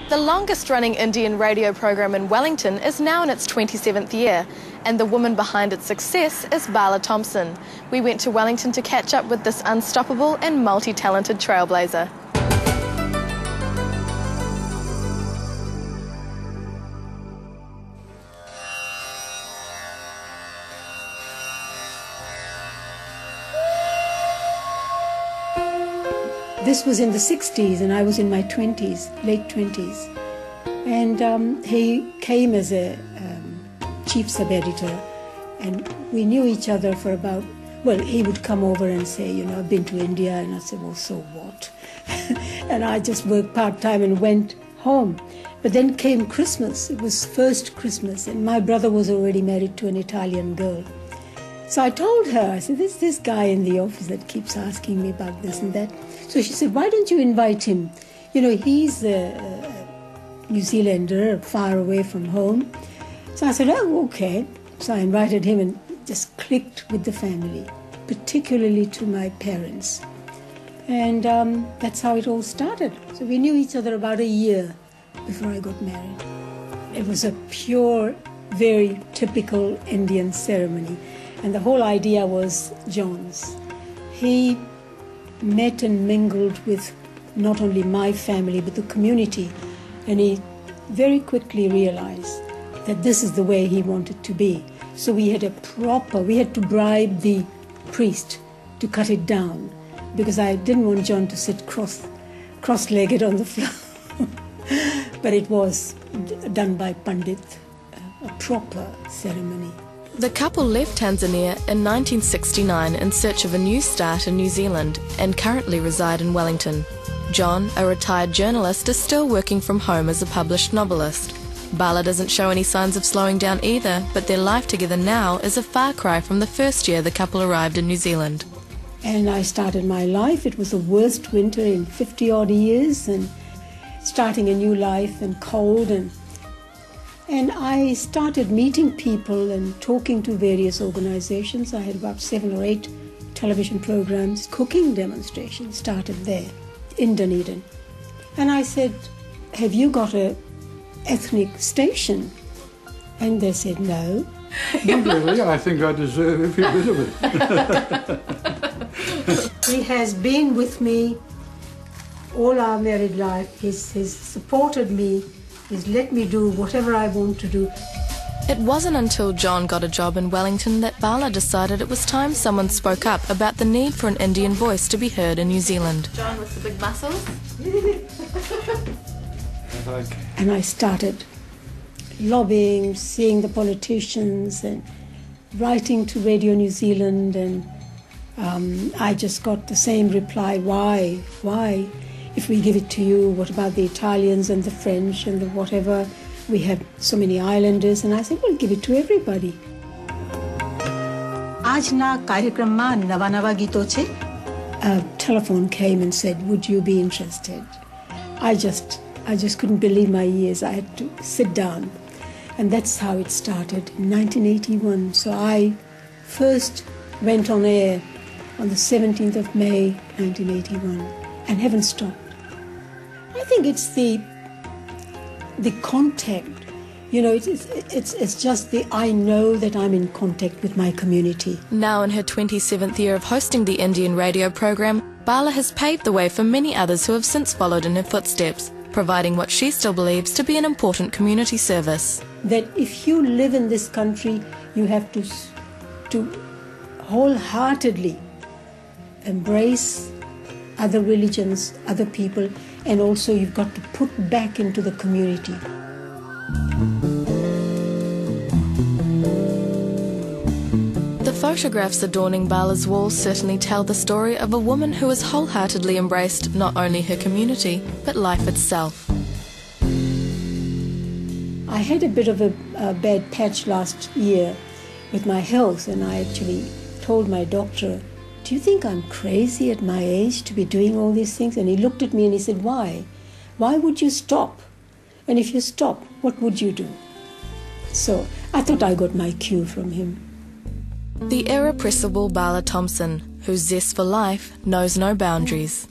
The longest-running Indian radio program in Wellington is now in its 27th year, and the woman behind its success is Bala Thomson. We went to Wellington to catch up with this unstoppable and multi-talented trailblazer. This was in the 60s and I was in my 20s, late 20s. And he came as a chief sub-editor, and we knew each other for about, well, he would come over and say, you know, I've been to India, and I said, well, so what? And I just worked part-time and went home. But then came Christmas. It was first Christmas, and my brother was already married to an Italian girl. So I told her, I said, there's this guy in the office that keeps asking me about this and that. So she said, why don't you invite him? You know, he's a New Zealander, far away from home. So I said, oh, okay. So I invited him and just clicked with the family, particularly to my parents. And that's how it all started. So we knew each other about a year before I got married. It was a pure, very typical Indian ceremony. And the whole idea was John's. He met and mingled with not only my family, but the community. And he very quickly realized that this is the way he wanted to be. So we had to bribe the priest to cut it down, because I didn't want John to sit cross-legged on the floor. But it was done by Pandit, a proper ceremony. The couple left Tanzania in 1969 in search of a new start in New Zealand and currently reside in Wellington. John, a retired journalist, is still working from home as a published novelist. Bala doesn't show any signs of slowing down either, but their life together now is a far cry from the first year the couple arrived in New Zealand. And I started my life. It was the worst winter in 50-odd years, and starting a new life and cold, and I started meeting people and talking to various organizations. I had about 7 or 8 television programs. Cooking demonstrations started there in Dunedin. And I said, have you got an ethnic station? And they said, no. Not really. I think I deserve every bit of it. He has been with me all our married life. He's supported me. He's let me do whatever I want to do. It wasn't until John got a job in Wellington that Bala decided it was time someone spoke up about the need for an Indian voice to be heard in New Zealand. John with the big muscles. And I started lobbying, seeing the politicians and writing to Radio New Zealand, and I just got the same reply, why? If we give it to you, what about the Italians and the French and the whatever? We have so many islanders. And I said, well, give it to everybody. A telephone came and said, would you be interested? I just couldn't believe my ears. I had to sit down. And that's how it started in 1981. So I first went on air on the 17th of May, 1981, and haven't stopped. I think it's the contact. You know, it's just the I know that I'm in contact with my community. Now in her 27th year of hosting the Indian radio program, Bala has paved the way for many others who have since followed in her footsteps, providing what she still believes to be an important community service. That if you live in this country, you have to wholeheartedly embrace other religions, other people, and also you've got to put back into the community. The photographs adorning Bala's walls certainly tell the story of a woman who has wholeheartedly embraced not only her community, but life itself. I had a bit of a bad patch last year with my health, and I actually told my doctor, do you think I'm crazy at my age to be doing all these things? And he looked at me and he said, why? Why would you stop? And if you stop, what would you do? So I thought I got my cue from him. The irrepressible Bala Thomson, whose zest for life knows no boundaries.